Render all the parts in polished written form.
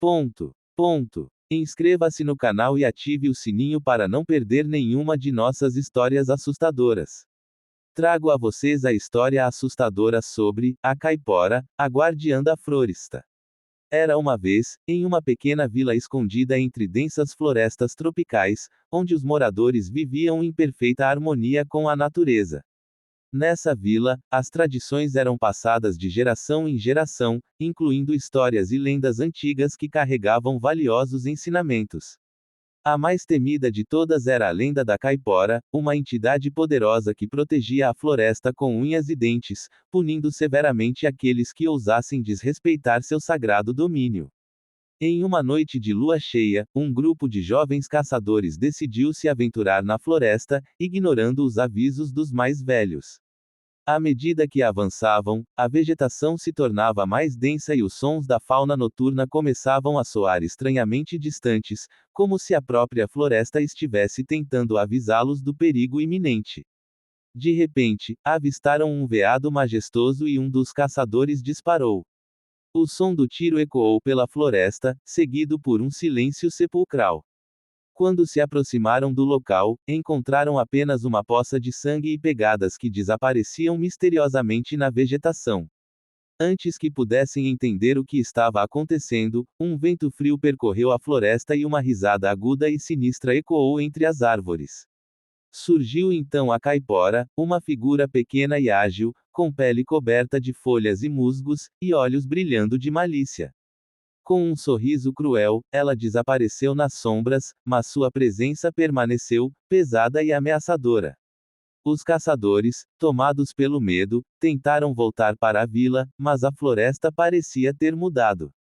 Ponto. Ponto. Inscreva-se no canal e ative o sininho para não perder nenhuma de nossas histórias assustadoras. Trago a vocês a história assustadora sobre a Caipora, a guardiã da floresta. Era uma vez, em uma pequena vila escondida entre densas florestas tropicais, onde os moradores viviam em perfeita harmonia com a natureza. Nessa vila, as tradições eram passadas de geração em geração, incluindo histórias e lendas antigas que carregavam valiosos ensinamentos. A mais temida de todas era a lenda da Caipora, uma entidade poderosa que protegia a floresta com unhas e dentes, punindo severamente aqueles que ousassem desrespeitar seu sagrado domínio. Em uma noite de lua cheia, um grupo de jovens caçadores decidiu se aventurar na floresta, ignorando os avisos dos mais velhos. À medida que avançavam, a vegetação se tornava mais densa e os sons da fauna noturna começavam a soar estranhamente distantes, como se a própria floresta estivesse tentando avisá-los do perigo iminente. De repente, avistaram um veado majestoso e um dos caçadores disparou. O som do tiro ecoou pela floresta, seguido por um silêncio sepulcral. Quando se aproximaram do local, encontraram apenas uma poça de sangue e pegadas que desapareciam misteriosamente na vegetação. Antes que pudessem entender o que estava acontecendo, um vento frio percorreu a floresta e uma risada aguda e sinistra ecoou entre as árvores. Surgiu então a Caipora, uma figura pequena e ágil, com pele coberta de folhas e musgos, e olhos brilhando de malícia. Com um sorriso cruel, ela desapareceu nas sombras, mas sua presença permaneceu, pesada e ameaçadora. Os caçadores, tomados pelo medo, tentaram voltar para a vila, mas a floresta parecia ter mudado.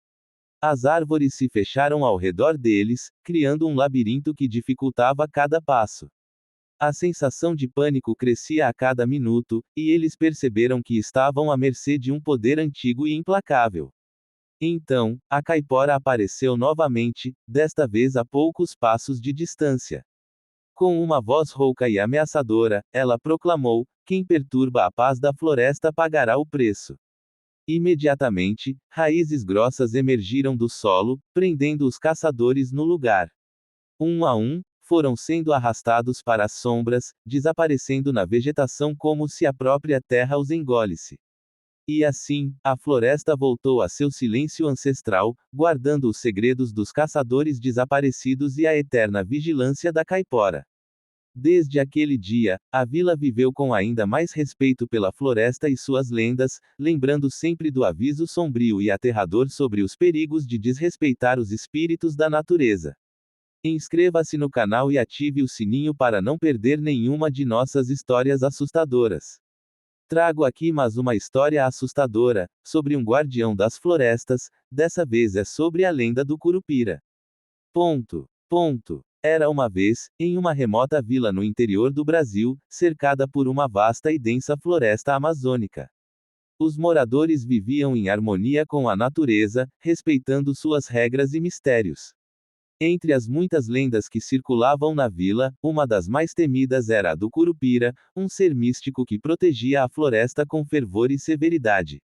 As árvores se fecharam ao redor deles, criando um labirinto que dificultava cada passo. A sensação de pânico crescia a cada minuto, e eles perceberam que estavam à mercê de um poder antigo e implacável. Então, a Caipora apareceu novamente, desta vez a poucos passos de distância. Com uma voz rouca e ameaçadora, ela proclamou: quem perturba a paz da floresta pagará o preço. Imediatamente, raízes grossas emergiram do solo, prendendo os caçadores no lugar. Um a um, foram sendo arrastados para as sombras, desaparecendo na vegetação como se a própria terra os engolisse. E assim, a floresta voltou a seu silêncio ancestral, guardando os segredos dos caçadores desaparecidos e a eterna vigilância da Caipora. Desde aquele dia, a vila viveu com ainda mais respeito pela floresta e suas lendas, lembrando sempre do aviso sombrio e aterrador sobre os perigos de desrespeitar os espíritos da natureza. Inscreva-se no canal e ative o sininho para não perder nenhuma de nossas histórias assustadoras. Trago aqui mais uma história assustadora, sobre um guardião das florestas, dessa vez é sobre a lenda do Curupira. Ponto. Ponto. Era uma vez, em uma remota vila no interior do Brasil, cercada por uma vasta e densa floresta amazônica. Os moradores viviam em harmonia com a natureza, respeitando suas regras e mistérios. Entre as muitas lendas que circulavam na vila, uma das mais temidas era a do Curupira, um ser místico que protegia a floresta com fervor e severidade.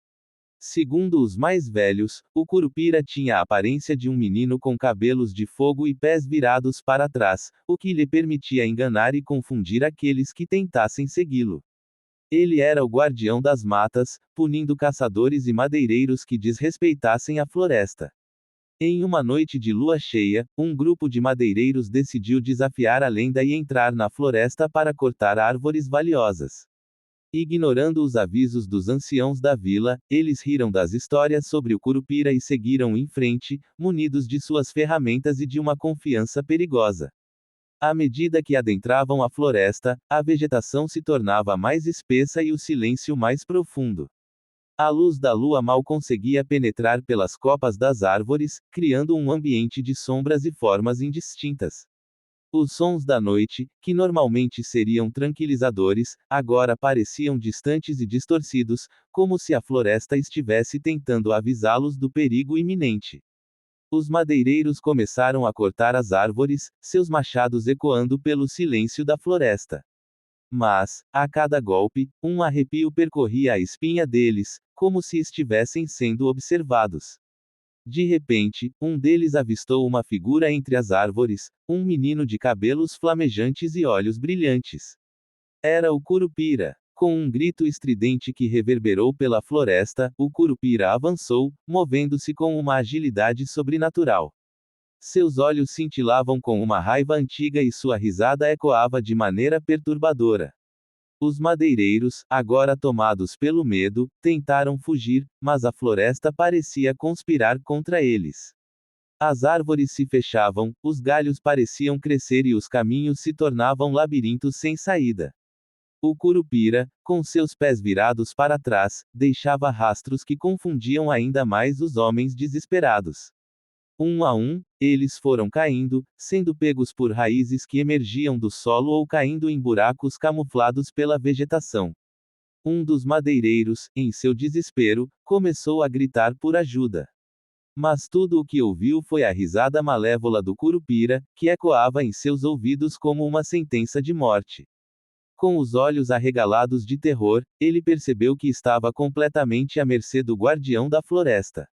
Segundo os mais velhos, o Curupira tinha a aparência de um menino com cabelos de fogo e pés virados para trás, o que lhe permitia enganar e confundir aqueles que tentassem segui-lo. Ele era o guardião das matas, punindo caçadores e madeireiros que desrespeitassem a floresta. Em uma noite de lua cheia, um grupo de madeireiros decidiu desafiar a lenda e entrar na floresta para cortar árvores valiosas. Ignorando os avisos dos anciãos da vila, eles riram das histórias sobre o Curupira e seguiram em frente, munidos de suas ferramentas e de uma confiança perigosa. À medida que adentravam a floresta, a vegetação se tornava mais espessa e o silêncio mais profundo. A luz da lua mal conseguia penetrar pelas copas das árvores, criando um ambiente de sombras e formas indistintas. Os sons da noite, que normalmente seriam tranquilizadores, agora pareciam distantes e distorcidos, como se a floresta estivesse tentando avisá-los do perigo iminente. Os madeireiros começaram a cortar as árvores, seus machados ecoando pelo silêncio da floresta. Mas, a cada golpe, um arrepio percorria a espinha deles, como se estivessem sendo observados. De repente, um deles avistou uma figura entre as árvores, um menino de cabelos flamejantes e olhos brilhantes. Era o Curupira. Com um grito estridente que reverberou pela floresta, o Curupira avançou, movendo-se com uma agilidade sobrenatural. Seus olhos cintilavam com uma raiva antiga e sua risada ecoava de maneira perturbadora. Os madeireiros, agora tomados pelo medo, tentaram fugir, mas a floresta parecia conspirar contra eles. As árvores se fechavam, os galhos pareciam crescer e os caminhos se tornavam labirintos sem saída. O Curupira, com seus pés virados para trás, deixava rastros que confundiam ainda mais os homens desesperados. Um a um, eles foram caindo, sendo pegos por raízes que emergiam do solo ou caindo em buracos camuflados pela vegetação. Um dos madeireiros, em seu desespero, começou a gritar por ajuda. Mas tudo o que ouviu foi a risada malévola do Curupira, que ecoava em seus ouvidos como uma sentença de morte. Com os olhos arregalados de terror, ele percebeu que estava completamente à mercê do guardião da floresta.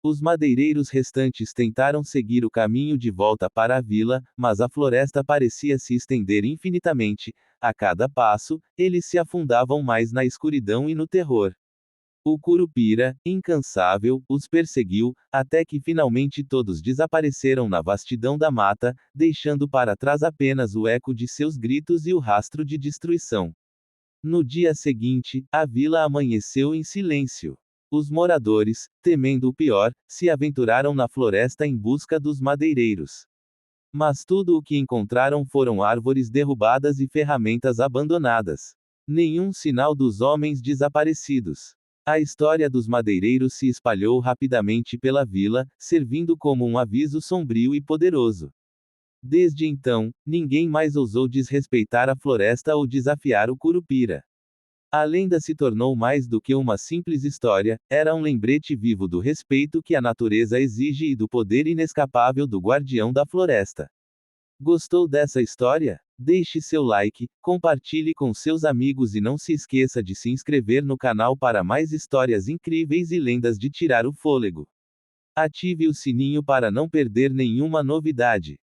Os madeireiros restantes tentaram seguir o caminho de volta para a vila, mas a floresta parecia se estender infinitamente. A cada passo, eles se afundavam mais na escuridão e no terror. O Curupira, incansável, os perseguiu, até que finalmente todos desapareceram na vastidão da mata, deixando para trás apenas o eco de seus gritos e o rastro de destruição. No dia seguinte, a vila amanheceu em silêncio. Os moradores, temendo o pior, se aventuraram na floresta em busca dos madeireiros. Mas tudo o que encontraram foram árvores derrubadas e ferramentas abandonadas. Nenhum sinal dos homens desaparecidos. A história dos madeireiros se espalhou rapidamente pela vila, servindo como um aviso sombrio e poderoso. Desde então, ninguém mais ousou desrespeitar a floresta ou desafiar o Curupira. A lenda se tornou mais do que uma simples história, era um lembrete vivo do respeito que a natureza exige e do poder inescapável do guardião da floresta. Gostou dessa história? Deixe seu like, compartilhe com seus amigos e não se esqueça de se inscrever no canal para mais histórias incríveis e lendas de tirar o fôlego. Ative o sininho para não perder nenhuma novidade.